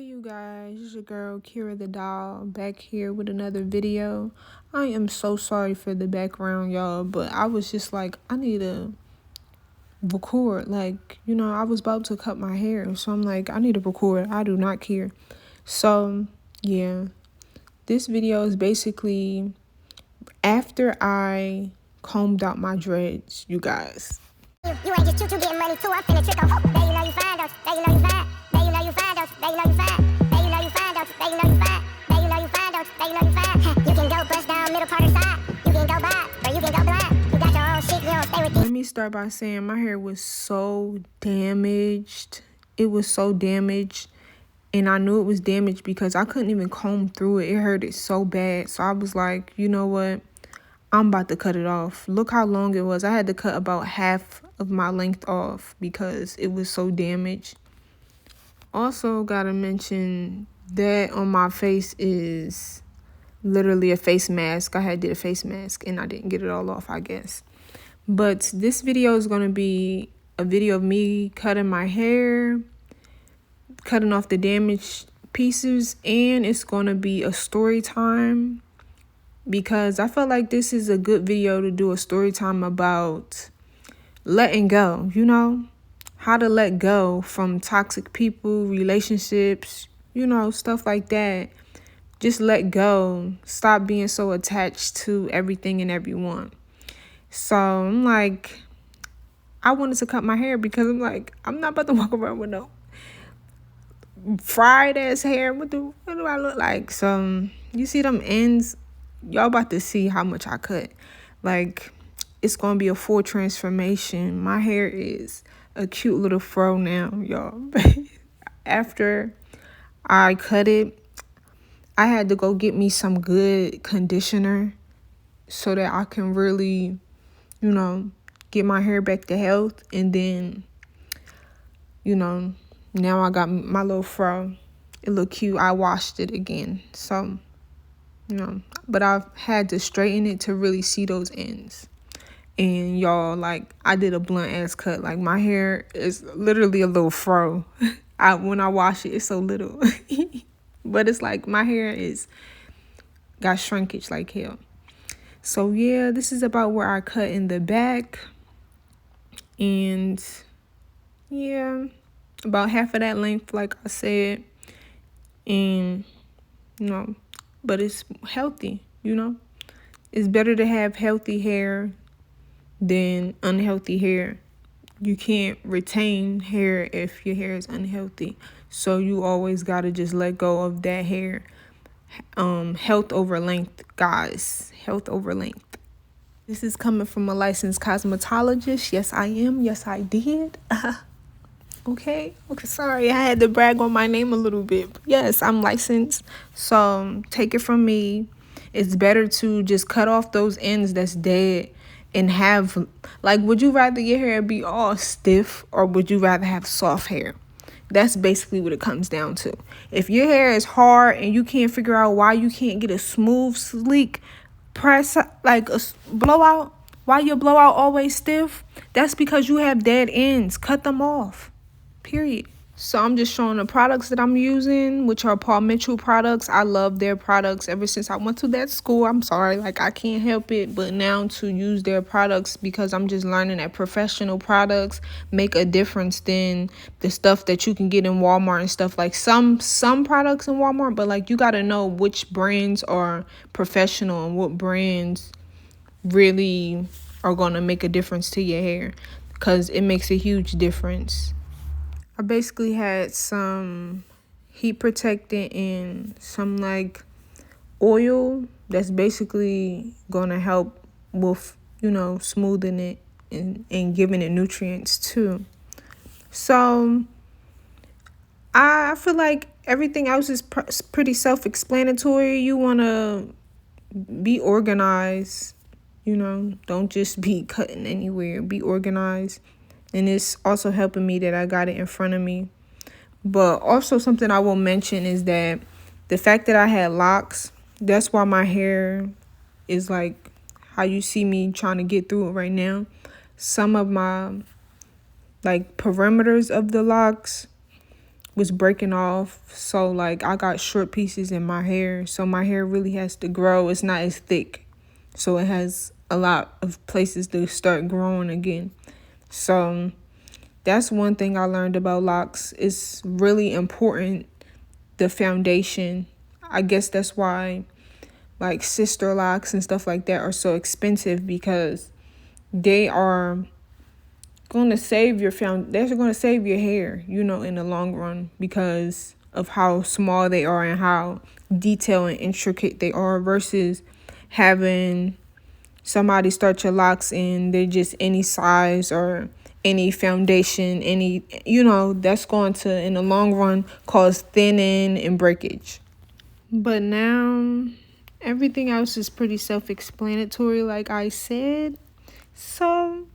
You guys, it's your girl Kira the doll back here with another video. I am so sorry for the background, y'all, but I was just like, I need to record. Like, I was about to cut my hair, so I'm like, I need to record. I do not care. So yeah, this video is basically after I combed out my dreads, you guys. You ain't just choo-choo getting money too. I'm finna trick on. There you know you find out. There you know you find. There you know you find out. There you know you find. There you know you find out. There you know you find. There you know you find out. There you know you find. You can go bust down middle part or side. You can go by or you can go blind. You got your own shit. You don't stay with these. Let me start by saying my hair was so damaged. It was so damaged. And I knew it was damaged because I couldn't even comb through it. It hurted so bad. So I was like, you know what? I'm about to cut it off. Look how long it was. I had to cut about half of my length off because it was so damaged. Also, gotta mention that on my face is literally a face mask. I had did a face mask and I didn't get it all off, I guess. But this video is going to be a video of me cutting my hair, cutting off the damaged pieces, and it's going to be a story time because I felt like this is a good video to do a story time about letting go, how to let go from toxic people, relationships, stuff like that. Just let go. Stop being so attached to everything and everyone. So I'm like, I wanted to cut my hair because I'm like, I'm not about to walk around with no fried ass hair. What do I look like? So you see them ends? Y'all about to see how much I cut. Like, it's gonna be a full transformation. My hair is a cute little fro now, y'all. After I cut it, I had to go get me some good conditioner so that I can really, get my hair back to health. And then, now I got my little fro. It look cute. I washed it again. So, but I've had to straighten it to really see those ends. And y'all, like, I did a blunt ass cut. Like, my hair is literally a little fro. When I wash it, it's so little. But it's like my hair got shrinkage like hell. So yeah, this is about where I cut in the back. And yeah, about half of that length, like I said. And but it's healthy, It's better to have healthy hair than unhealthy hair. You can't retain hair if your hair is unhealthy. So you always got to just let go of that hair. Health over length, guys. Health over length. This is coming from a licensed cosmetologist. Yes, I am. Yes, I did. Okay, sorry. I had to brag on my name a little bit. But yes, I'm licensed. So take it from me. It's better to just cut off those ends that's dead and have, like, would you rather your hair be all stiff or would you rather have soft hair? That's basically what it comes down to. If your hair is hard and you can't figure out why you can't get a smooth, sleek press, like a blowout, why your blowout always stiff, that's because you have dead ends. Cut them off. Period. So I'm just showing the products that I'm using, which are Paul Mitchell products. I love their products ever since I went to that school. I'm sorry, like, I can't help it but now to use their products because I'm just learning that professional products make a difference than the stuff that you can get in Walmart and stuff. Like some products in Walmart, but like you got to know which brands are professional and what brands really are going to make a difference to your hair because it makes a huge difference. I basically had some heat protectant and some like oil that's basically gonna help with, smoothing it and giving it nutrients too. So I feel like everything else is pretty self-explanatory. You wanna be organized, don't just be cutting anywhere. Be organized. And it's also helping me that I got it in front of me. But also something I will mention is that the fact that I had locks, that's why my hair is like how you see me trying to get through it right now. Some of my like perimeters of the locks was breaking off. So like I got short pieces in my hair. So my hair really has to grow. It's not as thick. So it has a lot of places to start growing again. So that's one thing I learned about locks. It's really important, the foundation. I guess that's why like sister locks and stuff like that are so expensive, because they are going to save your they're going to save your hair, in the long run, because of how small they are and how detailed and intricate they are, versus having somebody start your locks and they're just any size or any foundation, that's going to, in the long run, cause thinning and breakage. But now everything else is pretty self-explanatory, like I said. So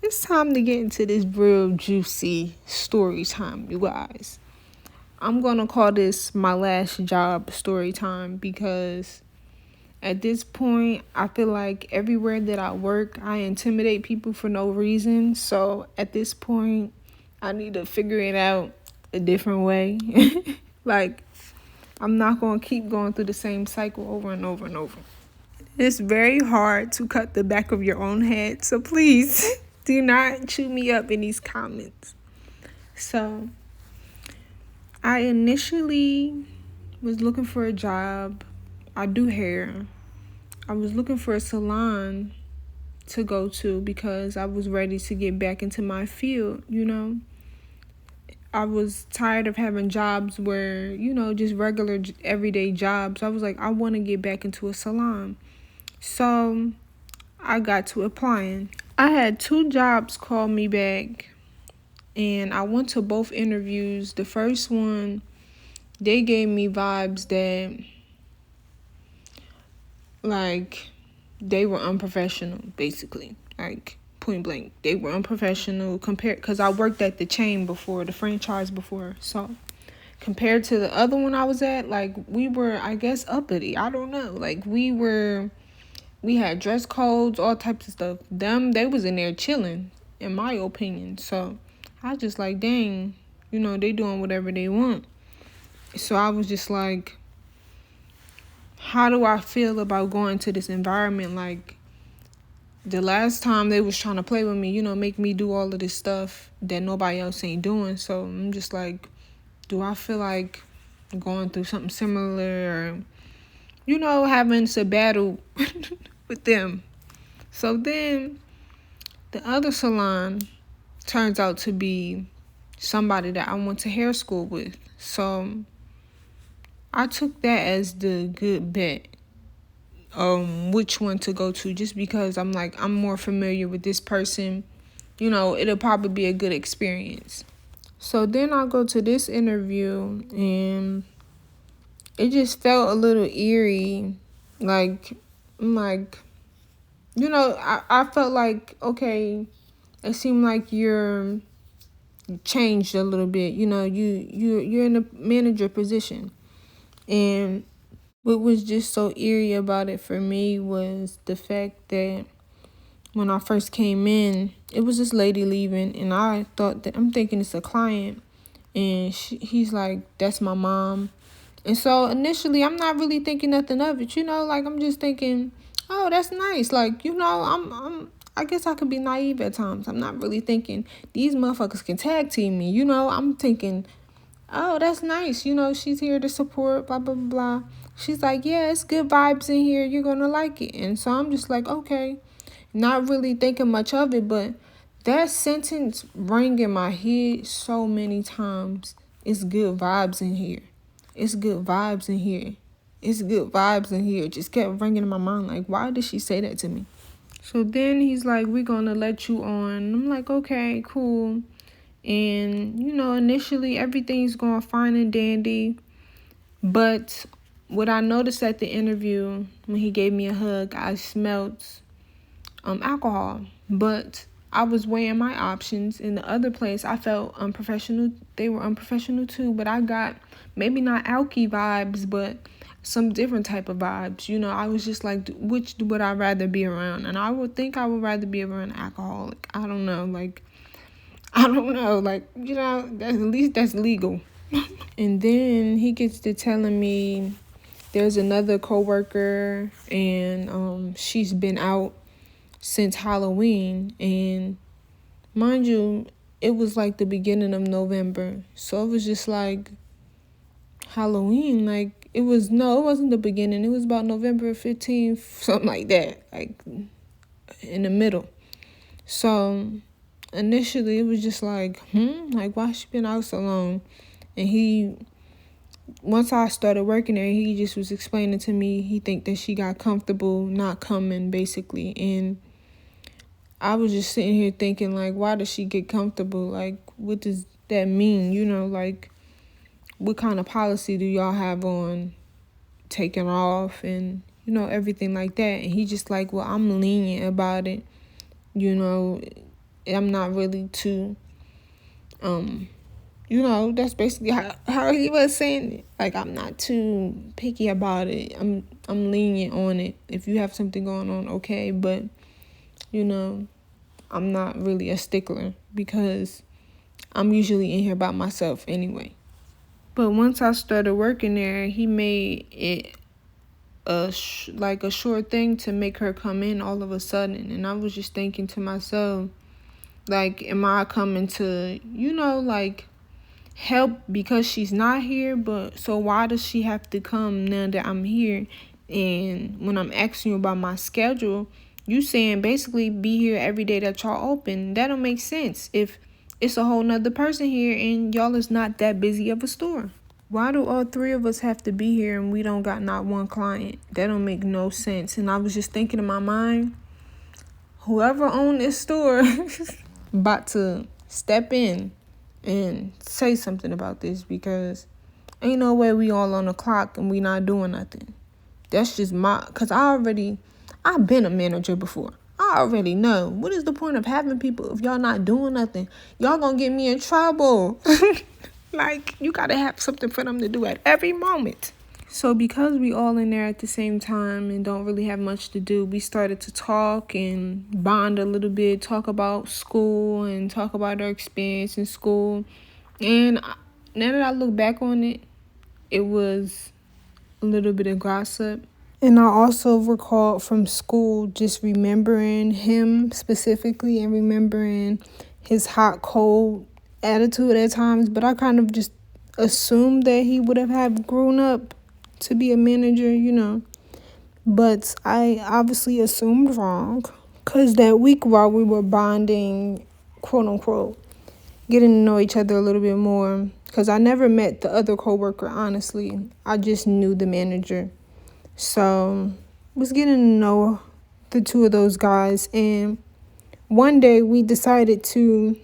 it's time to get into this real juicy story time, you guys. I'm going to call this my last job story time, because at this point, I feel like everywhere that I work, I intimidate people for no reason. So at this point, I need to figure it out a different way. Like, I'm not going to keep going through the same cycle over and over and over. It's very hard to cut the back of your own head. So please do not chew me up in these comments. So I initially was looking for a job. I do hair. I was looking for a salon to go to because I was ready to get back into my field, I was tired of having jobs where, just regular everyday jobs. I was like, I want to get back into a salon. So I got to applying. I had 2 jobs call me back, and I went to both interviews. The first one, they gave me vibes that, like, they were unprofessional, basically. Like, point blank. They were unprofessional because I worked at the chain before, the franchise before. So compared to the other one I was at, like, we were, I guess, uppity. I don't know. Like, we had dress codes, all types of stuff. They was in there chilling, in my opinion. So I was just like, dang, they doing whatever they want. So I was just like, how do I feel about going to this environment? Like, the last time they was trying to play with me, make me do all of this stuff that nobody else ain't doing. So I'm just like, do I feel like going through something similar, or, having to battle with them? So then the other salon turns out to be somebody that I went to hair school with. So I took that as the good bet, which one to go to, just because I'm like, I'm more familiar with this person, it'll probably be a good experience. So then I go to this interview, and it just felt a little eerie. Like, I'm like, I felt like, okay, it seemed like you're changed a little bit. You're in a manager position. And what was just so eerie about it for me was the fact that when I first came in, it was this lady leaving, and I'm thinking it's a client, and he's like, that's my mom. And so initially, I'm not really thinking nothing of it, like, I'm just thinking, oh, that's nice. Like, I guess I could be naive at times. I'm not really thinking these motherfuckers can tag team me, I'm thinking, oh, that's nice. She's here to support, blah, blah, blah, blah. She's like, yeah, it's good vibes in here. You're going to like it. And so I'm just like, okay, not really thinking much of it. But that sentence rang in my head so many times. It's good vibes in here. It's good vibes in here. It's good vibes in here. It just kept ringing in my mind. Like, why did she say that to me? So then he's like, we're going to let you on. I'm like, okay, cool. And, initially everything's going fine and dandy. But what I noticed at the interview, when he gave me a hug, I smelled alcohol. But I was weighing my options. In the other place, I felt unprofessional. They were unprofessional too. But I got maybe not alky vibes, but some different type of vibes. I was just like, which would I rather be around? And I would think I would rather be around an alcoholic. I don't know. Like, at least that's legal. And then he gets to telling me there's another coworker and she's been out since Halloween. And mind you, it was like the beginning of November. So it was just like Halloween. Like it wasn't the beginning. It was about November 15th, something like that. Like in the middle. So initially it was just like, like why she been out so long? And once I started working there, he just was explaining to me he think that she got comfortable not coming, basically. And I was just sitting here thinking, like, why does she get comfortable? Like, what does that mean? Like, what kind of policy do y'all have on taking off and, everything like that? And he just like, well, I'm lenient about it. I'm not really too, that's basically how he was saying it. Like, I'm not too picky about it. I'm lenient on it. If you have something going on, okay. But, I'm not really a stickler because I'm usually in here by myself anyway. But once I started working there, he made it a short thing to make her come in all of a sudden. And I was just thinking to myself, like, am I coming to, like, help because she's not here? But so why does she have to come now that I'm here? And when I'm asking you about my schedule, you saying basically be here every day that y'all open. That don't make sense if it's a whole nother person here and y'all is not that busy of a store. Why do all three of us have to be here and we don't got not one client? That don't make no sense. And I was just thinking in my mind, whoever owned this store about to step in and say something about this, because ain't no way we all on the clock and we not doing nothing. That's just because I've been a manager before. I already know. What is the point of having people if y'all not doing nothing? Y'all gonna get me in trouble. Like, you gotta have something for them to do at every moment. So because we all in there at the same time and don't really have much to do, we started to talk and bond a little bit, talk about school and talk about our experience in school. And now that I look back on it, it was a little bit of gossip. And I also recalled from school just remembering him specifically and remembering his hot, cold attitude at times. But I kind of just assumed that he would have grown up to be a manager. But I obviously assumed wrong. Because that week while we were bonding, quote unquote, getting to know each other a little bit more, because I never met the other coworker, honestly. I just knew the manager. So was getting to know the two of those guys. And one day we decided to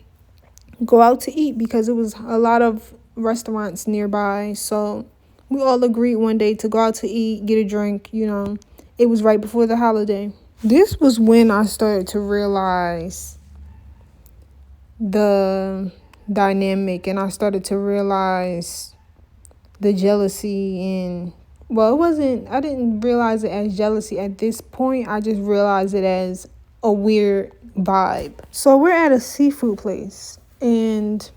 go out to eat because it was a lot of restaurants nearby. So we all agreed one day to go out to eat, get a drink. It was right before the holiday. This was when I started to realize the dynamic, and I started to realize the jealousy. And I didn't realize it as jealousy at this point. I just realized it as a weird vibe. So we're at a seafood place, and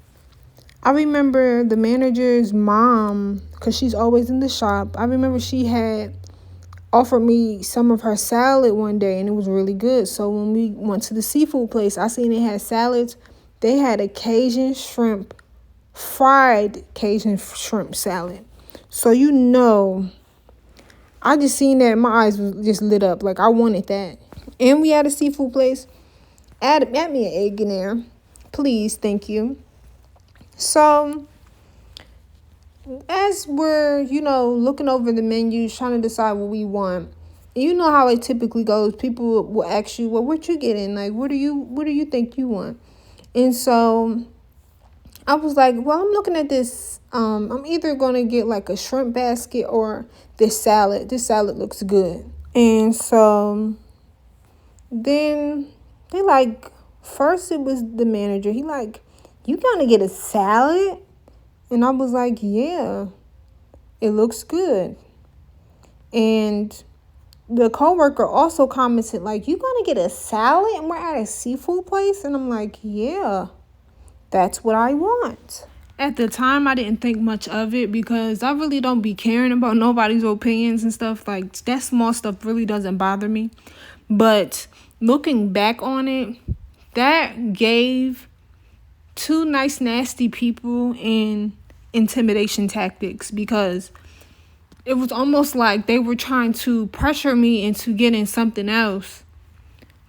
I remember the manager's mom, because she's always in the shop. I remember she had offered me some of her salad one day, and it was really good. So when we went to the seafood place, I seen they had salads. They had a fried Cajun shrimp salad. So I just seen that, my eyes was just lit up. Like, I wanted that. And we had a seafood place. Add me an egg in there. Please, thank you. So as we're, looking over the menus, trying to decide what we want, you know how it typically goes. People will ask you, well, what you getting? Like, what do you think you want? And so I was like, well, I'm looking at this. I'm either going to get like a shrimp basket or this salad. This salad looks good. And so then they like, first it was the manager. He like, you going to get a salad? And I was like, yeah, it looks good. And the coworker also commented like, you going to get a salad and we're at a seafood place? And I'm like, yeah, that's what I want. At the time, I didn't think much of it because I really don't be caring about nobody's opinions and stuff. Like, that small stuff really doesn't bother me. But looking back on it, that gave two nice, nasty people in intimidation tactics, because it was almost like they were trying to pressure me into getting something else,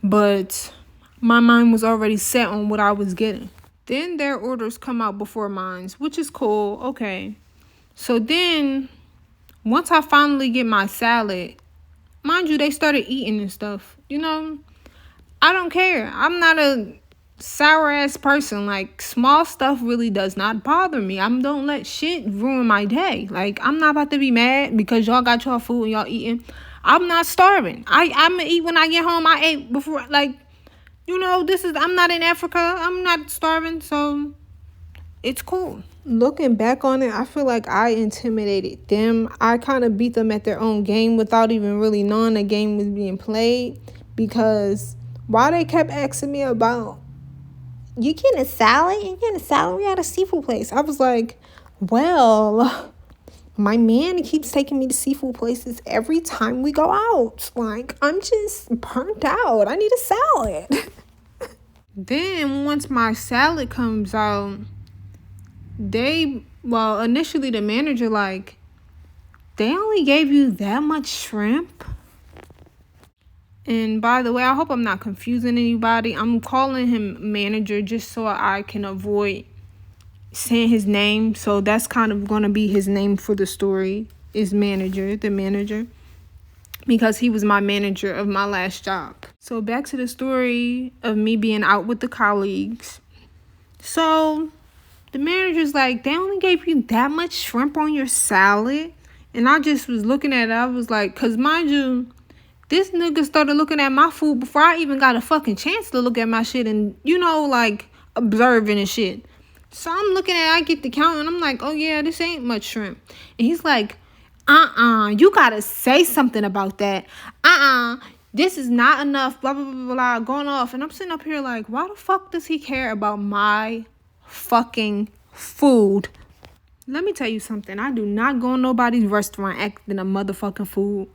but my mind was already set on what I was getting. Then their orders come out before mine, which is cool. Okay. So then, once I finally get my salad, mind you, they started eating and stuff. You know, I don't care. I'm not a sour ass person. Like, small stuff really does not bother me. I don't let shit ruin my day. Like, I'm not about to be mad because y'all got y'all food and y'all eating. I'm not starving. I'm gonna eat when I get home. I ate before, like, you know, I'm not in Africa. I'm not starving, so it's cool. Looking back on it, I feel like I intimidated them. I kind of beat them at their own game without even really knowing the game was being played, because while they kept asking me about, you getting a salad? You getting a salad? We at a seafood place. I was like, well, my man keeps taking me to seafood places every time we go out. Like, I'm just burnt out. I need a salad. Then once my salad comes out, initially the manager, like, they only gave you that much shrimp? And by the way, I hope I'm not confusing anybody. I'm calling him manager just so I can avoid saying his name. So that's kind of going to be his name for the story, is manager, the manager, because he was my manager of my last job. So back to the story of me being out with the colleagues. So the manager's like, they only gave you that much shrimp on your salad? And I just was looking at it. I was like, because mind you, this nigga started looking at my food before I even got a fucking chance to look at my shit and, you know, like, observing and shit. So I'm looking at it, I get the count, and I'm like, oh yeah, this ain't much shrimp. And he's like, you gotta say something about that. This is not enough, blah, blah, blah, blah, going off. And I'm sitting up here like, why the fuck does he care about my fucking food? Let me tell you something. I do not go in nobody's restaurant acting a motherfucking fool.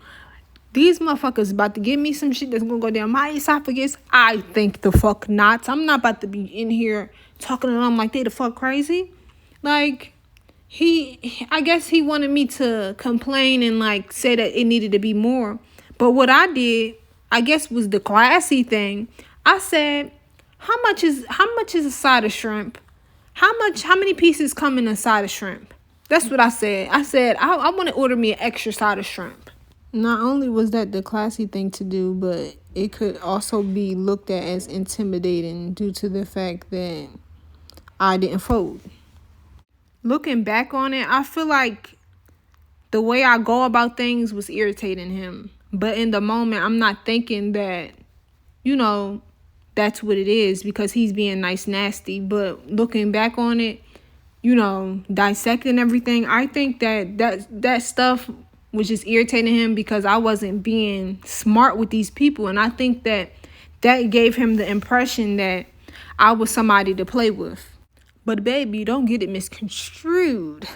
These motherfuckers about to give me some shit that's gonna go down my esophagus. I think the fuck not. I'm not about to be in here talking to them like they the fuck crazy. Like, I guess he wanted me to complain and like say that it needed to be more. But what I did, I guess, was the classy thing. I said, how much is a side of shrimp? How many pieces come in a side of shrimp? That's what I said. I said, I want to order me an extra side of shrimp. Not only was that the classy thing to do, but it could also be looked at as intimidating due to the fact that I didn't fold. Looking back on it, I feel like the way I go about things was irritating him. But in the moment, I'm not thinking that, you know, that's what it is, because he's being nice, nasty. But looking back on it, you know, dissecting everything, I think that stuff was just irritating him because I wasn't being smart with these people. And I think that gave him the impression that I was somebody to play with. But baby, don't get it misconstrued.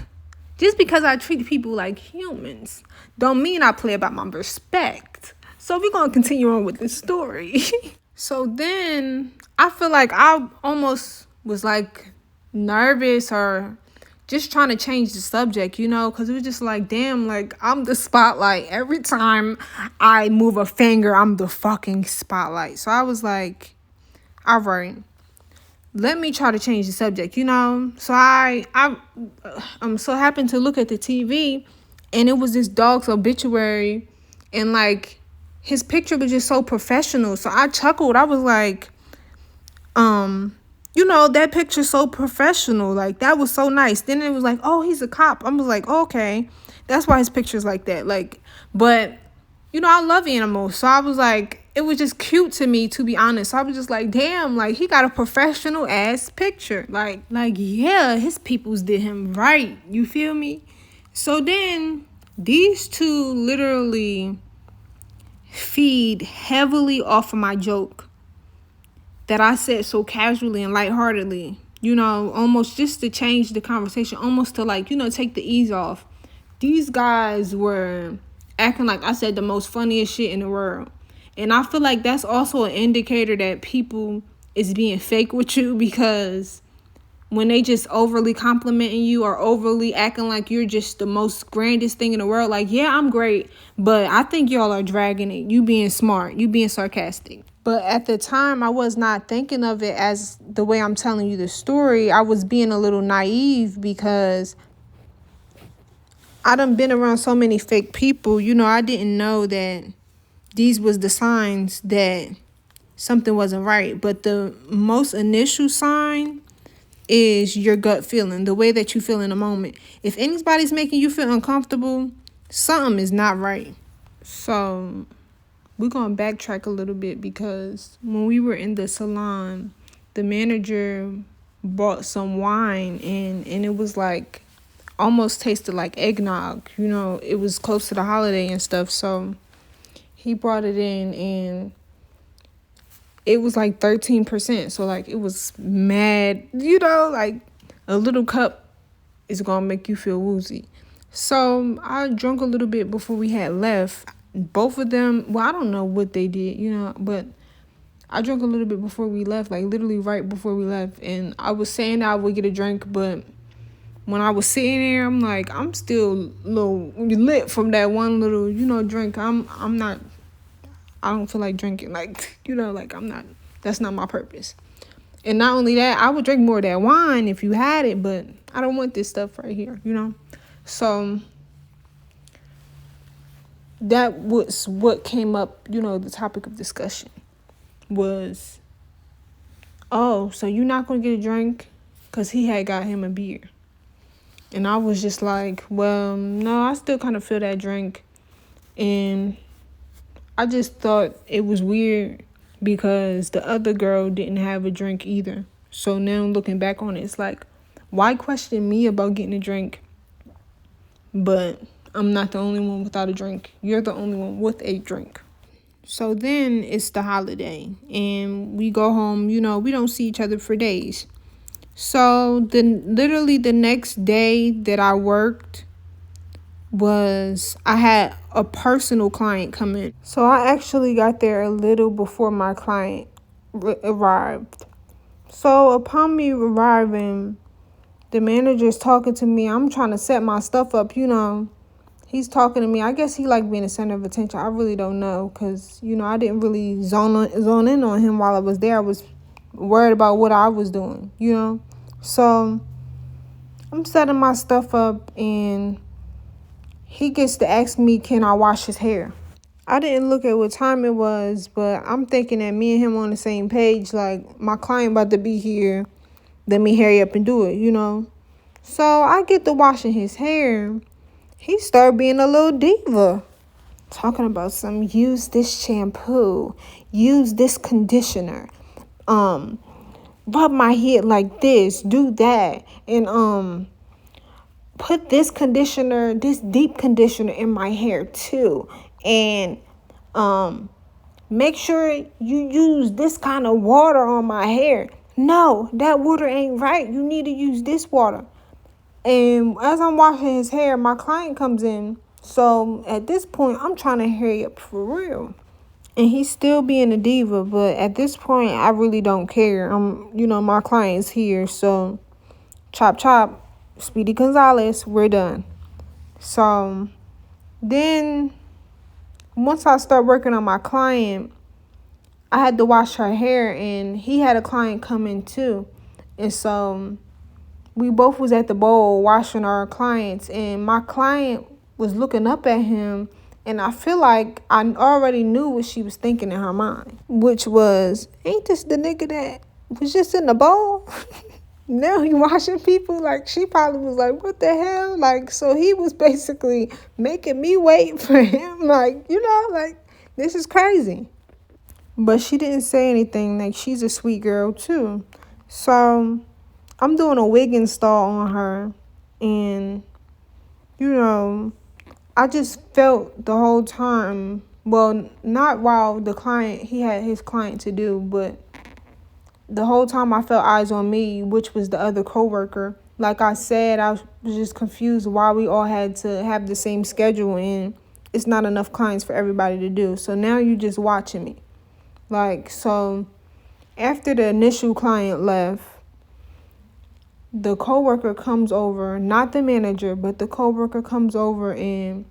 Just because I treat people like humans don't mean I play about my respect. So we're going to continue on with the story. So then I feel like I almost was like nervous or just trying to change the subject, you know, because it was just like, damn, like, I'm the spotlight. Every time I move a finger, I'm the fucking spotlight. So I was like, all right, let me try to change the subject, you know. So I'm so happened to look at the TV, and it was this dog's obituary, and like his picture was just so professional. So I chuckled. I was like, you know, that picture's so professional. Like, that was so nice. Then it was like, oh, he's a cop. I was like, oh, okay, that's why his picture's like that. Like, but you know, I love animals. So I was like, it was just cute to me, to be honest. So I was just like, damn, like, he got a professional ass picture. Like, yeah, his peoples did him right. You feel me? So then these two literally feed heavily off of my joke that I said so casually and lightheartedly. almost just to change the conversation, almost to like, take the ease off. These guys were acting like I said the most funniest shit in the world. And I feel like that's also an indicator that people is being fake with you, because when they just overly complimenting you or overly acting like you're just the most grandest thing in the world, like, yeah, I'm great, but I think y'all are dragging it. You being smart, you being sarcastic. But at the time, I was not thinking of it as the way I'm telling you the story. I was being a little naive because I done been around so many fake people. I didn't know that these was the signs that something wasn't right. But the most initial sign is your gut feeling, the way that you feel in a moment. If anybody's making you feel uncomfortable, something is not right. So we're going to backtrack a little bit, because when we were in the salon, the manager brought some wine in, and it was like almost tasted like eggnog. It was close to the holiday and stuff. So he brought it in, and it was like 13%. So like it was mad, like a little cup is going to make you feel woozy. So I drank a little bit before we had left. Both of them, well, I don't know what they did, but I drank a little bit before we left, like literally right before we left. And I was saying that I would get a drink, but when I was sitting there, I'm like, I'm still a little lit from that one little, drink. I'm not, I don't feel like drinking, like, like I'm not, that's not my purpose. And not only that, I would drink more of that wine if you had it, but I don't want this stuff right here, So that was what came up, the topic of discussion was, oh, so you're not going to get a drink? Because he had got him a beer. And I was just like, well, no, I still kind of feel that drink. And I just thought it was weird because the other girl didn't have a drink either. So now looking back on it, it's like, why question me about getting a drink? But I'm not the only one without a drink. You're the only one with a drink. So then it's the holiday and we go home, we don't see each other for days. So literally the next day that I worked was I had a personal client come in. So I actually got there a little before my client arrived. So upon me arriving, the manager's talking to me. I'm trying to set my stuff up, He's talking to me. I guess he liked being the center of attention. I really don't know because, I didn't really zone in on him while I was there. I was worried about what I was doing, So I'm setting my stuff up and he gets to ask me, can I wash his hair? I didn't look at what time it was, but I'm thinking that me and him on the same page. Like, my client about to be here. Let me hurry up and do it, So I get to washing his hair. He started being a little diva. Talking about some, use this shampoo. Use this conditioner. Rub my head like this. Do that. And put this conditioner, this deep conditioner in my hair too. And make sure you use this kind of water on my hair. No, that water ain't right. You need to use this water. And as I'm washing his hair, my client comes in. So at this point, I'm trying to hurry up for real. And he's still being a diva. But at this point, I really don't care. My client's here. So chop, chop. Speedy Gonzalez, we're done. So then once I start working on my client, I had to wash her hair. And he had a client come in too. And so we both was at the bowl washing our clients, and my client was looking up at him, and I feel like I already knew what she was thinking in her mind, which was, ain't this the nigga that was just in the bowl? Now he washing people? Like, she probably was like, what the hell? Like, so he was basically making me wait for him. Like, like, this is crazy. But she didn't say anything. Like, she's a sweet girl too. So I'm doing a wig install on her, and, I just felt the whole time, well, not while he had his client to do, but the whole time I felt eyes on me, which was the other coworker. Like I said, I was just confused why we all had to have the same schedule and it's not enough clients for everybody to do. So now you just watching me. Like, so after the initial client left, the coworker comes over, not the manager, but the coworker comes over and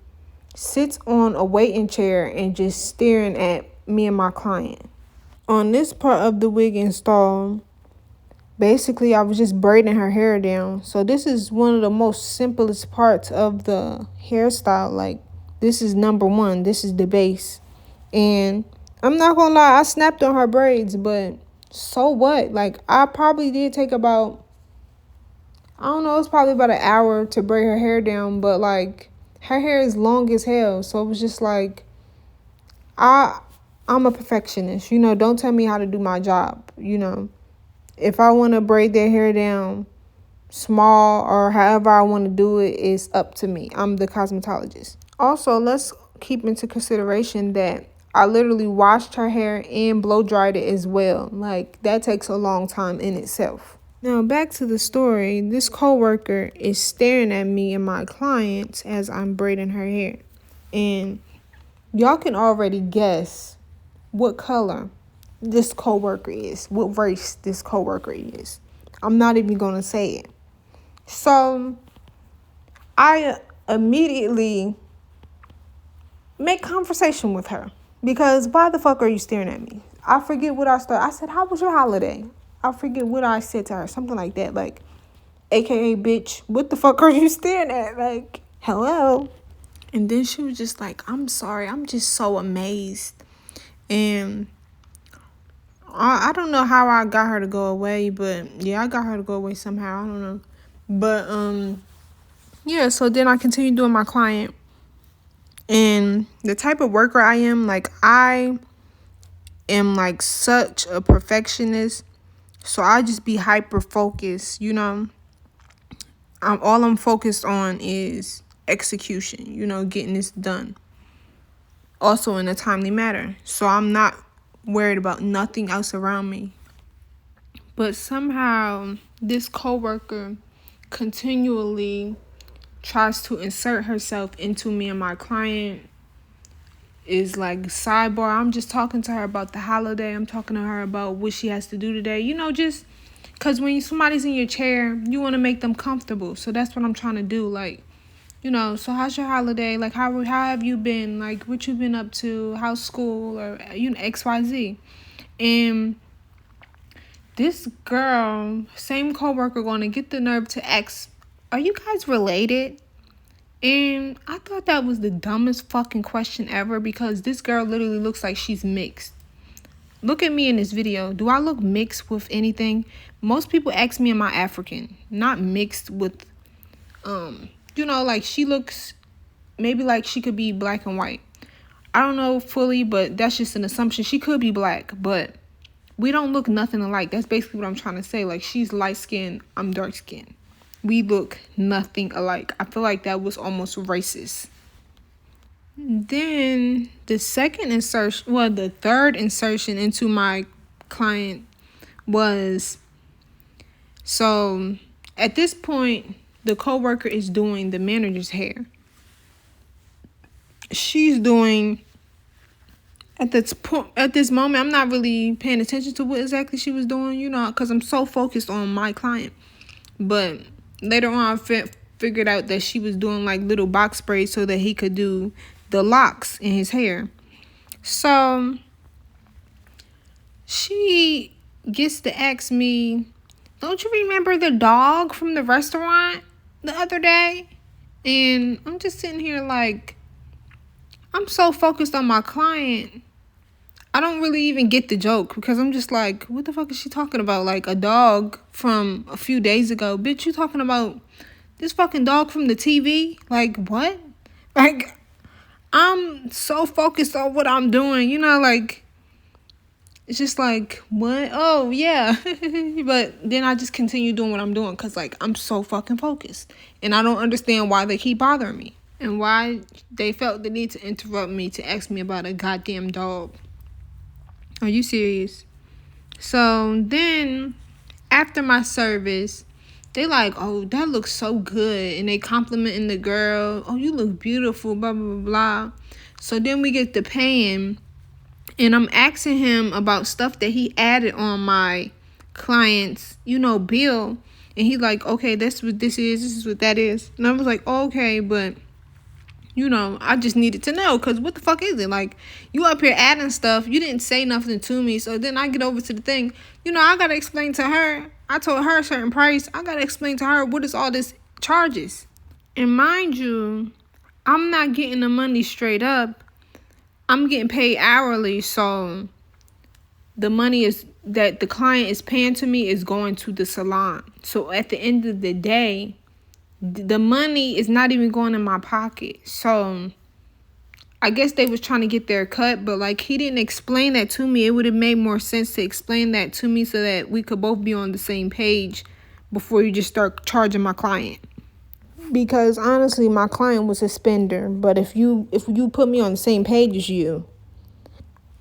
sits on a waiting chair and just staring at me and my client. On this part of the wig install, basically I was just braiding her hair down. So this is one of the most simplest parts of the hairstyle. Like, this is number one. This is the base. And I'm not gonna lie, I snapped on her braids, but so what? Like, I probably did take about, I don't know, it's probably about an hour to braid her hair down, but like, her hair is long as hell. So it was just like, I'm a perfectionist. Don't tell me how to do my job. If I want to braid their hair down small or however I want to do it, it's up to me. I'm the cosmetologist. Also, let's keep into consideration that I literally washed her hair and blow dried it as well. Like, that takes a long time in itself. Now, back to the story. This coworker is staring at me and my clients as I'm braiding her hair. And y'all can already guess what color this coworker is, what race this coworker is. I'm not even going to say it. So I immediately make conversation with her because why the fuck are you staring at me? I forget what I started. I said, how was your holiday? I forget what I said to her, something like that. Like, AKA, bitch, what the fuck are you staring at? Like, hello? And then she was just like, I'm sorry. I'm just so amazed. And I don't know how I got her to go away, but yeah, I got her to go away somehow. I don't know. But, yeah, so then I continued doing my client. And the type of worker I am, like, I am, like, such a perfectionist. So I just be hyper focused, all I'm focused on is execution, getting this done. Also in a timely manner. So I'm not worried about nothing else around me. But somehow this coworker continually tries to insert herself into me and my client. Is like, sidebar, I'm just talking to her about the holiday. I'm talking to her about what she has to do today. Just because when somebody's in your chair, you want to make them comfortable. So that's what I'm trying to do. Like, so how's your holiday? Like, how have you been? Like, what you been up to? How's school? Or, XYZ. And this girl, same coworker, going to get the nerve to ask, are you guys related? And I thought that was the dumbest fucking question ever because this girl literally looks like she's mixed. Look at me in this video. Do I look mixed with anything? Most people ask me, am I African? Not mixed with, like she looks maybe like she could be black and white. I don't know fully, but that's just an assumption. She could be black, but we don't look nothing alike. That's basically what I'm trying to say. Like, she's light skinned, I'm dark skinned. We look nothing alike. I feel like that was almost racist. Then the third insertion into my client was, so at this point, the coworker is doing the manager's hair. She's doing, at this moment, I'm not really paying attention to what exactly she was doing, because I'm so focused on my client. But later on, I figured out that she was doing like little box braids so that he could do the locks in his hair. So she gets to ask me, don't you remember the dog from the restaurant the other day? And I'm just sitting here like, I'm so focused on my client. I don't really even get the joke because I'm just like, what the fuck is she talking about? Like, a dog from a few days ago. Bitch, you talking about this fucking dog from the TV? Like, what? Like, I'm so focused on what I'm doing, like, it's just like, what? Oh, yeah. But then I just continue doing what I'm doing because, like, I'm so fucking focused. And I don't understand why they keep bothering me and why they felt the need to interrupt me to ask me about a goddamn dog. Are you serious? So then after my service, they like, oh, that looks so good. And they complimenting the girl. Oh, you look beautiful, blah, blah, blah, blah. So then we get to paying. And I'm asking him about stuff that he added on my client's, bill. And he like, okay, that's what this is what that is. And I was like, okay, but I just needed to know, because what the fuck is it? Like, you up here adding stuff. You didn't say nothing to me. So then I get over to the thing. I got to explain to her. I told her a certain price. I got to explain to her what is all this charges. And mind you, I'm not getting the money straight up. I'm getting paid hourly. So the money is that the client is paying to me is going to the salon. So at the end of the day, the money is not even going in my pocket. So I guess they was trying to get their cut, but like, he didn't explain that to me. It would have made more sense to explain that to me so that we could both be on the same page before you just start charging my client. Because honestly, my client was a spender, but if you put me on the same page as you,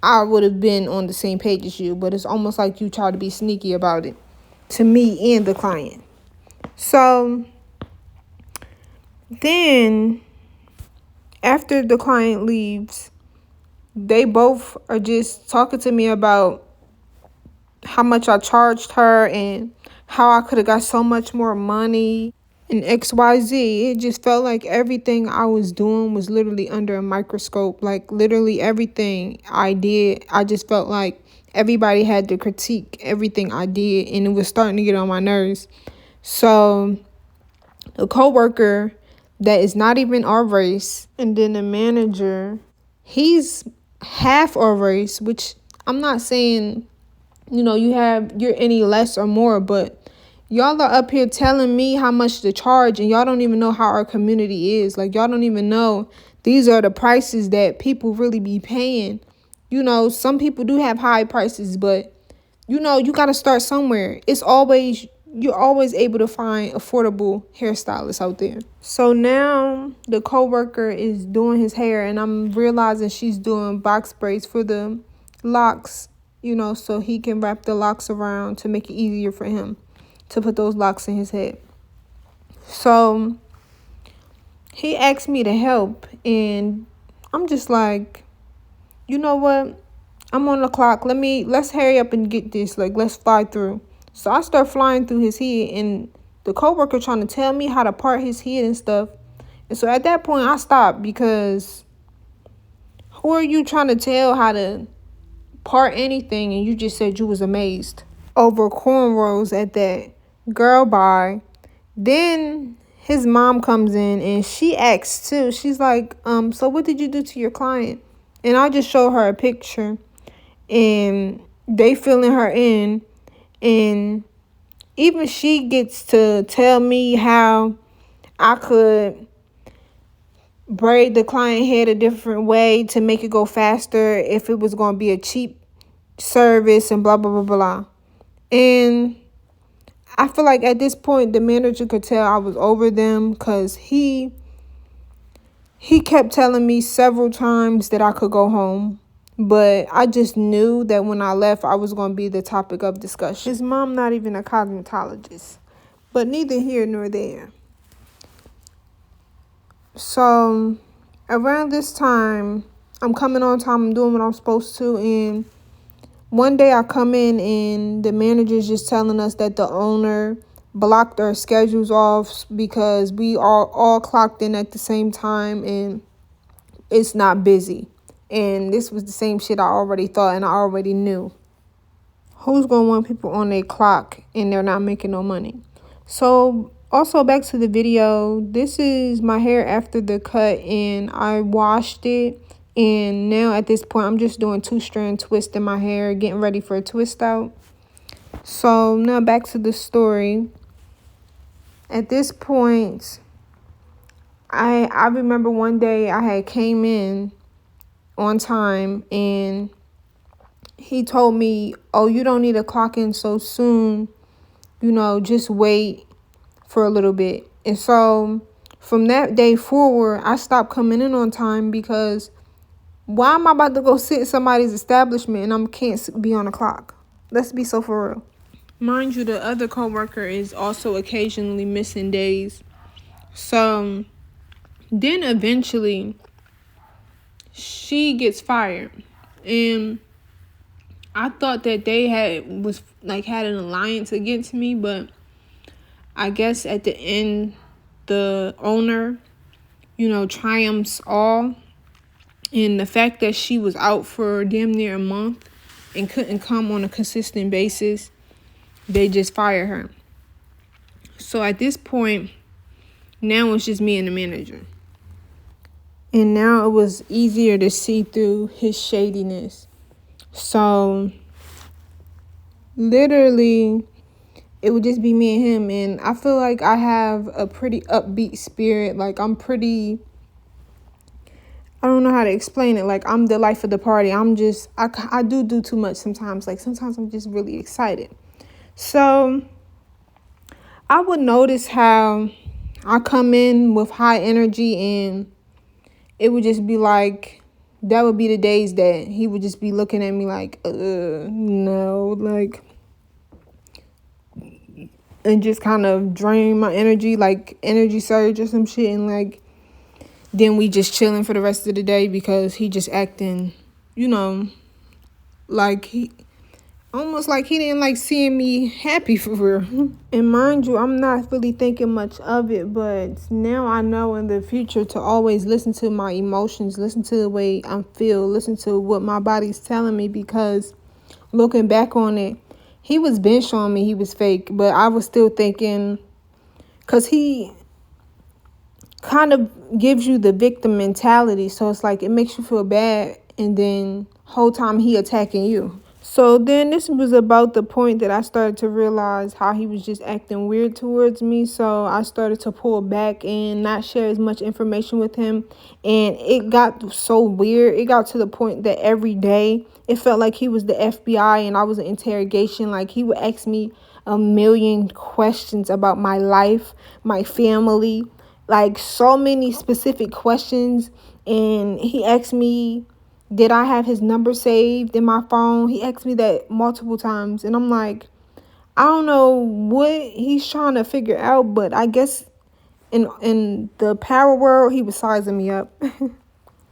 I would have been on the same page as you. But it's almost like you try to be sneaky about it to me and the client. So then after the client leaves, they both are just talking to me about how much I charged her and how I could have got so much more money and XYZ. It just felt like everything I was doing was literally under a microscope. Like, literally everything I did, I just felt like everybody had to critique everything I did, and it was starting to get on my nerves. So the coworker that is not even our race, and then the manager, he's half our race, which I'm not saying, you're any less or more, but y'all are up here telling me how much to charge, and y'all don't even know how our community is. Like, y'all don't even know these are the prices that people really be paying. Some people do have high prices, but you got to start somewhere. You're always able to find affordable hairstylists out there. So now the coworker is doing his hair, and I'm realizing she's doing box braids for the locks, so he can wrap the locks around to make it easier for him to put those locks in his head. So he asked me to help, and I'm just like, you know what? I'm on the clock. Let's hurry up and get this. Like, let's fly through. So I start flying through his head, and the coworker trying to tell me how to part his head and stuff. And so at that point, I stopped, because who are you trying to tell how to part anything? And you just said you was amazed over cornrows at that. Girl, bye. Then his mom comes in, and she asks too. She's like, so what did you do to your client? And I just show her a picture, and they filling her in. And even she gets to tell me how I could braid the client head a different way to make it go faster if it was going to be a cheap service and blah, blah, blah, blah. And I feel like at this point, the manager could tell I was over them, because he kept telling me several times that I could go home. But I just knew that when I left, I was going to be the topic of discussion. His mom not even a cosmetologist, but neither here nor there. So around this time, I'm coming on time. I'm doing what I'm supposed to. And one day I come in, and the manager's just telling us that the owner blocked our schedules off because we are all clocked in at the same time, and it's not busy. And this was the same shit I already thought, and I already knew. Who's going to want people on their clock and they're not making no money? So also back to the video, this is my hair after the cut, and I washed it. And now at this point, I'm just doing 2-strand twist in my hair, getting ready for a twist out. So now back to the story. At this point, I remember one day I had came in on time, and he told me, oh, you don't need to clock in so soon, just wait for a little bit. And so from that day forward, I stopped coming in on time, because why am I about to go sit in somebody's establishment and I can't be on the clock? Let's be so for real. Mind you, the other coworker is also occasionally missing days. So then eventually she gets fired. And I thought that they had an alliance against me, but I guess at the end the owner, triumphs all. And the fact that she was out for damn near a month and couldn't come on a consistent basis, they just fired her. So at this point, now it's just me and the manager. And now it was easier to see through his shadiness. So literally, it would just be me and him. And I feel like I have a pretty upbeat spirit. Like, I don't know how to explain it. Like, I'm the life of the party. I do too much sometimes. Like, sometimes I'm just really excited. So I would notice how I come in with high energy, and it would just be like, that would be the days that he would just be looking at me like, no, like, and just kind of drain my energy, like energy surge or some shit. And like, then we just chilling for the rest of the day because he just acting, like he almost like he didn't like seeing me happy for real. And mind you, I'm not really thinking much of it, but now I know in the future to always listen to my emotions, listen to the way I feel, listen to what my body's telling me, because looking back on it, he was been showing me he was fake, but I was still thinking, because he kind of gives you the victim mentality. So it's like it makes you feel bad, and then whole time he attacking you. So then this was about the point that I started to realize how he was just acting weird towards me. So I started to pull back and not share as much information with him. And it got so weird. It got to the point that every day it felt like he was the FBI and I was an interrogation. Like, he would ask me a million questions about my life, my family, like so many specific questions. And he asked me, did I have his number saved in my phone? He asked me that multiple times. And I'm like, I don't know what he's trying to figure out, but I guess in the power world, he was sizing me up.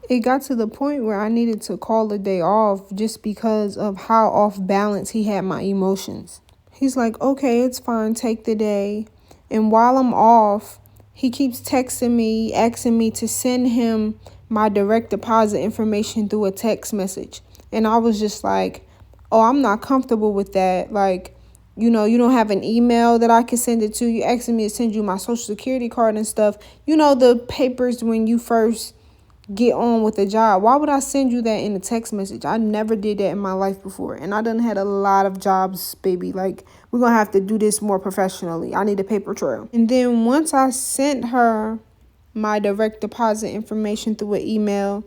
It got to the point where I needed to call the day off just because of how off balance he had my emotions. He's like, okay, it's fine, take the day. And while I'm off, he keeps texting me, asking me to send him my direct deposit information through a text message. And I was just like, oh, I'm not comfortable with that. Like, you don't have an email that I can send it to. You asking me to send you my social security card and stuff. The papers when you first get on with the job. Why would I send you that in a text message? I never did that in my life before. And I done had a lot of jobs, baby. Like, we're going to have to do this more professionally. I need a paper trail. And then once I sent her my direct deposit information through an email,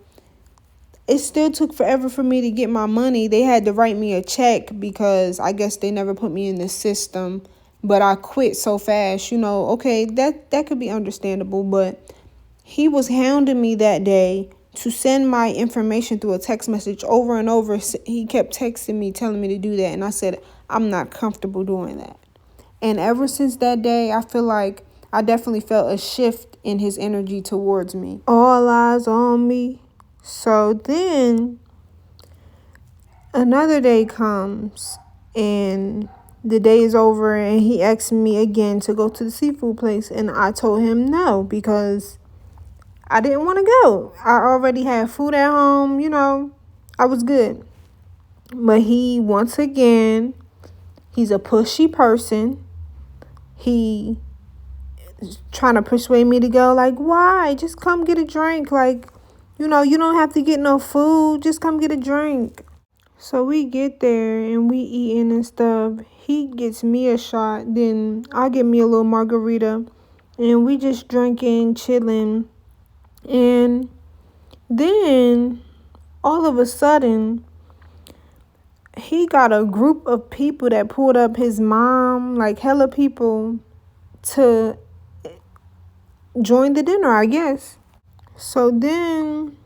it still took forever for me to get my money. They had to write me a check because I guess they never put me in the system. But I quit so fast, okay, that could be understandable. But he was hounding me that day to send my information through a text message over and over. He kept texting me, telling me to do that. And I said, I'm not comfortable doing that. And ever since that day, I feel like I definitely felt a shift in his energy towards me. All eyes on me. So then another day comes and the day is over and he asked me again to go to the seafood place. And I told him no, because I didn't want to go. I already had food at home, I was good. But he, once again, he's a pushy person. He is trying to persuade me to go. Like, why? Just come get a drink. Like, you don't have to get no food. Just come get a drink. So we get there and we eating and stuff. He gets me a shot. Then I get me a little margarita. And we just drinking, chilling. And then all of a sudden, he got a group of people that pulled up his mom, like hella people, to join the dinner, I guess. So then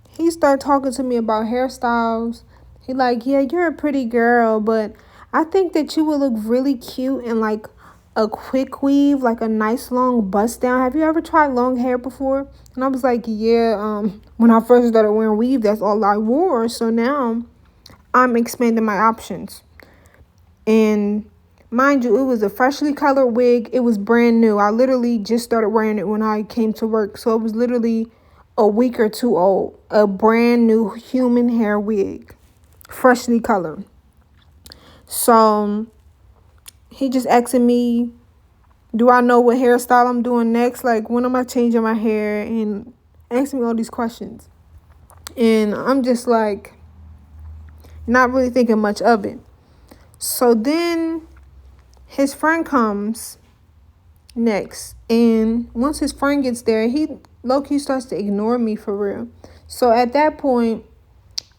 he started talking to me about hairstyles. He like, yeah, you're a pretty girl, but I think that you would look really cute in like a quick weave, like a nice long bust down. Have you ever tried long hair before? And I was like, yeah, when I first started wearing weave, that's all I wore. So now I'm expanding my options. And mind you, it was a freshly colored wig. It was brand new. I literally just started wearing it when I came to work. So it was literally a week or two old. A brand new human hair wig, freshly colored. So he just asking me, do I know what hairstyle I'm doing next? Like, when am I changing my hair? And asking me all these questions. And I'm just like, not really thinking much of it. So then his friend comes next. And once his friend gets there, he low-key starts to ignore me for real. So at that point,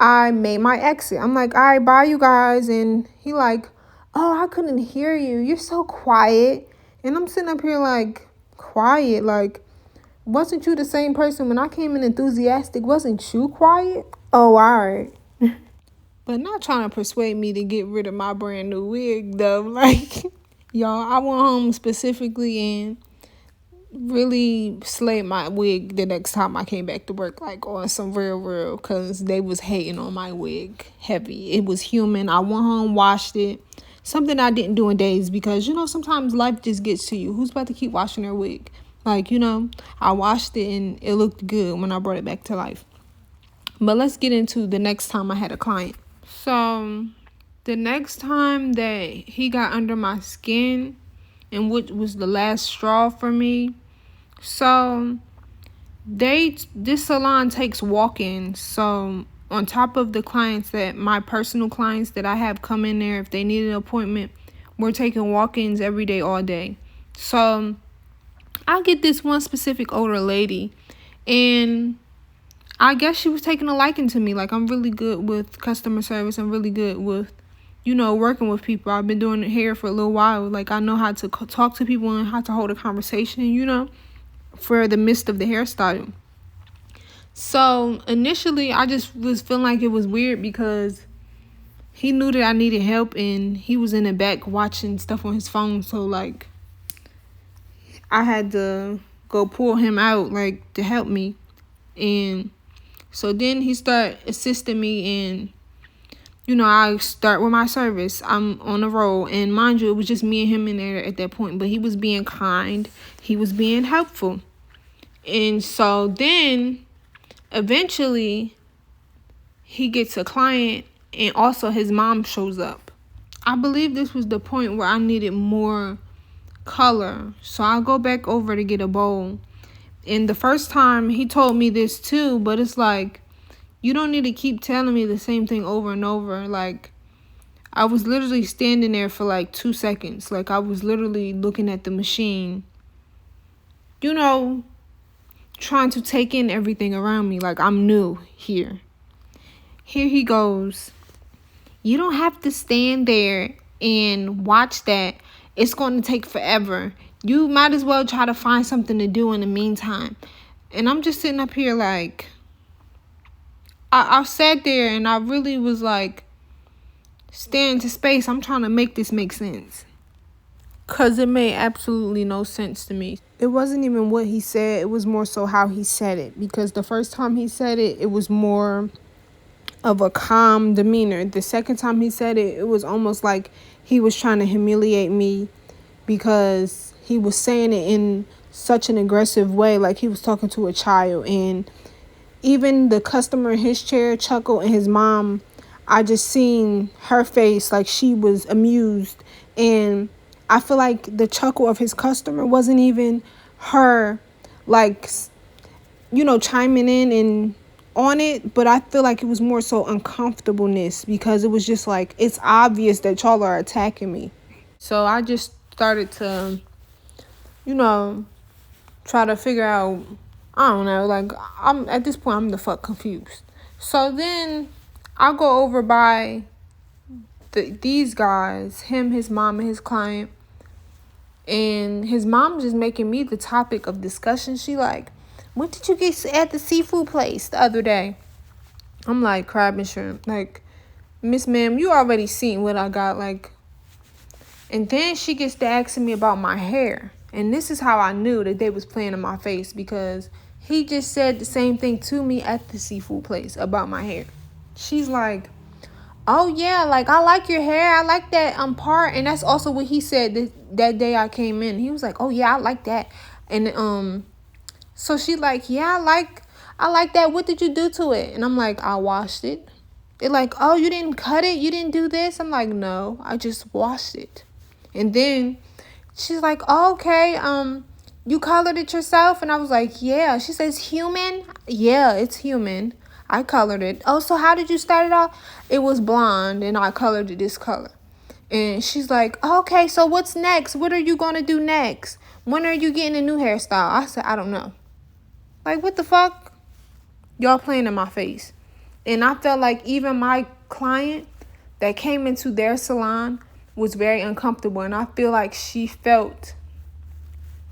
I made my exit. I'm like, all right, bye, you guys. And he like, oh, I couldn't hear you. You're so quiet. And I'm sitting up here like, quiet? Like, wasn't you the same person when I came in enthusiastic? Wasn't you quiet? Oh, all right. But not trying to persuade me to get rid of my brand new wig, though. Like, y'all, I went home specifically and really slayed my wig the next time I came back to work, like on some real, because they was hating on my wig heavy. It was human. I went home, washed it. Something I didn't do in days because, sometimes life just gets to you. Who's about to keep washing their wig? Like, I washed it and it looked good when I brought it back to life. But let's get into the next time I had a client. So the next time that he got under my skin, and which was the last straw for me, so this salon takes walk-ins. So on top of the clients that my personal clients that I have come in there, if they need an appointment, we're taking walk-ins every day, all day. So I get this one specific older lady, and I guess she was taking a liking to me. Like, I'm really good with customer service. I'm really good with, working with people. I've been doing hair for a little while. Like, I know how to talk to people and how to hold a conversation, for the midst of the hairstyle. So initially, I just was feeling like it was weird because he knew that I needed help and he was in the back watching stuff on his phone. So, like, I had to go pull him out, like, to help me. And so then he started assisting me, and I start with my service. I'm on the roll, and mind you, it was just me and him in there at that point. But he was being kind. He was being helpful. And so then eventually he gets a client, and also his mom shows up. I believe this was the point where I needed more color. So I'll go back over to get a bowl. And the first time he told me this too, but it's like, you don't need to keep telling me the same thing over and over. Like, I was literally standing there for like 2 seconds. Like, I was literally looking at the machine, trying to take in everything around me. Like, I'm new here. Here he goes. You don't have to stand there and watch that. It's going to take forever. You might as well try to find something to do in the meantime. And I'm just sitting up here like, I sat there and I really was like, staring into space. I'm trying to make this make sense. Because it made absolutely no sense to me. It wasn't even what he said. It was more so how he said it. Because the first time he said it, it was more of a calm demeanor. The second time he said it, it was almost like he was trying to humiliate me because he was saying it in such an aggressive way, like he was talking to a child. And even the customer in his chair chuckled, and his mom, I just seen her face like she was amused. And I feel like the chuckle of his customer wasn't even her, like, chiming in and on it, but I feel like it was more so uncomfortableness because it was just like, it's obvious that y'all are attacking me. So I just started to, try to figure out, I don't know, like, I'm at this point, I'm the fuck confused. So then I go over by these guys, him, his mom, and his client, and his mom just making me the topic of discussion. She like, what did you get at the seafood place the other day? I'm like, crab and shrimp. Like, Miss Ma'am, you already seen what I got. Like, And then she gets to asking me about my hair. And this is how I knew that they was playing in my face, because he just said the same thing to me at the seafood place about my hair. She's like, oh yeah, like I like your hair. I like that part. And that's also what he said that day I came in. He was like, oh yeah, I like that. And so she like, yeah, I like that. What did you do to it? And I'm like, I washed it. They're like, oh, you didn't cut it? You didn't do this? I'm like, no, I just washed it. And then she's like, oh, okay, you colored it yourself? And I was like, yeah. She says, human? Yeah, it's human. I colored it. Oh, so how did you start it off? It was blonde, and I colored it this color. And she's like, oh, okay, so what's next? What are you going to do next? When are you getting a new hairstyle? I said, I don't know. Like, what the fuck? Y'all playing in my face. And I felt like even my client that came into their salon was very uncomfortable. And I feel like she felt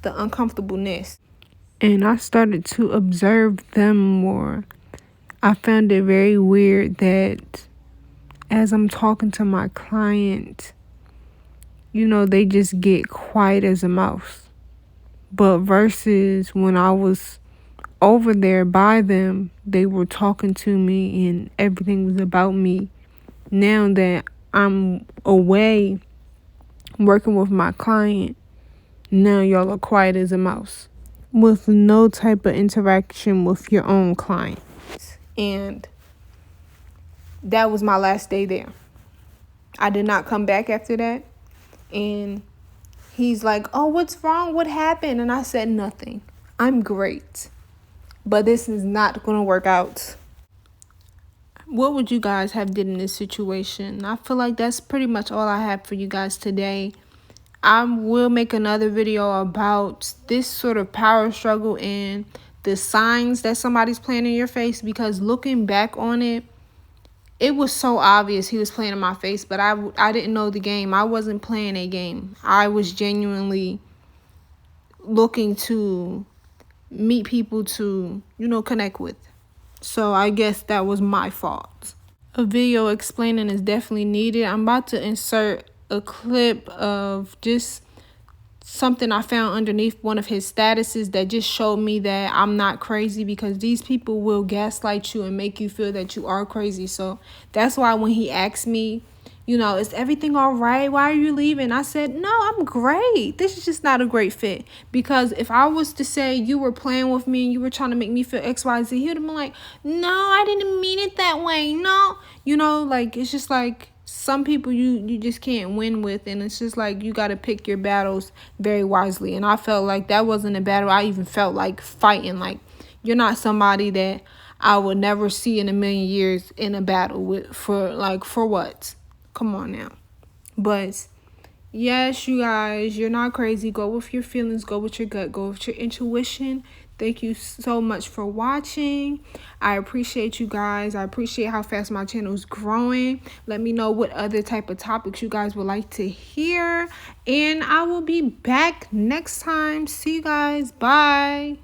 the uncomfortableness. And I started to observe them more. I found it very weird that as I'm talking to my client, you know, they just get quiet as a mouse. But versus when I was over there by them, they were talking to me and everything was about me. Now that I'm away working with my client, now y'all are quiet as a mouse with no type of interaction with your own client. And that was my last day there. I did not come back after that. And he's like, oh, what's wrong? What happened? And I said, nothing. I'm great. But this is not going to work out. What would you guys have did in this situation? I feel like that's pretty much all I have for you guys today. I will make another video about this sort of power struggle and the signs that somebody's playing in your face, because looking back on it, it was so obvious he was playing in my face, but I didn't know the game. I wasn't playing a game. I was genuinely looking to meet people to, you know, connect with. So I guess that was my fault. A video explaining is definitely needed. I'm about to insert a clip of just something I found underneath one of his statuses that just showed me that I'm not crazy, because these people will gaslight you and make you feel that you are crazy. So that's why when he asked me, you know, is everything all right? Why are you leaving? I said, no, I'm great. This is just not a great fit. Because if I was to say you were playing with me and you were trying to make me feel XYZ, he would have been like, no, I didn't mean it that way. No, you know, like, it's just like some people you just can't win with. And it's just like you got to pick your battles very wisely. And I felt like that wasn't a battle I even felt like fighting. Like, you're not somebody that I would never see in a million years in a battle with. For what? Come on now. But yes, you guys, you're not crazy. Go with your feelings. Go with your gut. Go with your intuition. Thank you so much for watching. I appreciate you guys. I appreciate how fast my channel is growing. Let me know what other type of topics you guys would like to hear. And I will be back next time. See you guys. Bye.